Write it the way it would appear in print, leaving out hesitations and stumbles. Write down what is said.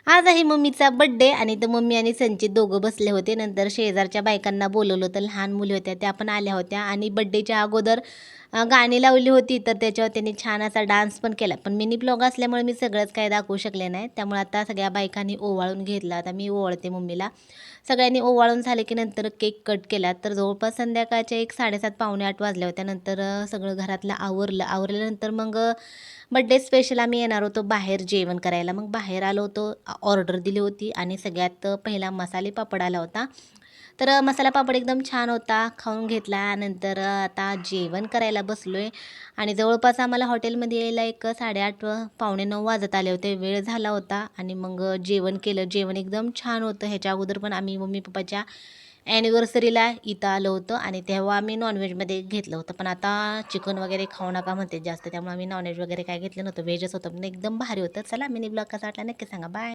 आज आहे मम्मीचा बड्डे आणि तर मम्मी आणि संचित दोघं बसले होते. नंतर शेजारच्या बायकांना बोलवलं होतं, लहान मुली होत्या त्या पण आल्या होत्या आणि बड्डेच्या अगोदर गाणी लावली होती, तर त्याच्यावर त्यांनी छान असा डान्स पण केला. पण मिनी ब्लॉग असल्यामुळे मी सगळंच काही दाखवू शकले नाही. त्यामुळे आता सगळ्या बायकांनी ओवाळून घेतला. आता मी ओवाळते मम्मीला. सगळ्यांनी ओवाळून झाले की नंतर केक कट केला. तर जवळपास संध्याकाळच्या एक 7:30 पावणे 8 वाजल्या होत्या. नंतर सगळं घरातलं आवरल्यानंतर मग बड्डे स्पेशल आम्ही येणार होतो बाहेर जेवण करायला. मग बाहेर आलो होतो, ऑर्डर दिली होती आणि सगळ्यात पहिला मसाले पापड आला होता. तर मसाला पापड एकदम छान होता, खाऊन घेतला. नंतर आता जेवण करायला बसलो आहे आणि जवळपास आम्हाला हॉटेलमध्ये यायला एक 8:30 पावणे 9 वाजत आले होते. वेळ झाला होता आणि मग जेवण केलं. जेवण एकदम छान होतं. ह्याच्या अगोदर पण आम्ही मम्मी पप्पाच्या ॲनिव्हर्सरीला इथं आलो होतो आणि तेव्हा आम्ही नॉनव्हेजमध्ये घेतलं होतं. पण आता चिकन वगैरे खाऊ नका म्हणते जास्त, त्यामुळे आम्ही नॉनव्हेज वगैरे काय घेतलं नव्हतं, व्हेजच होतं. पण एकदम भारी होतं. चला मिनी ब्लॉग कसा वाटला नक्की सांगा. बाय.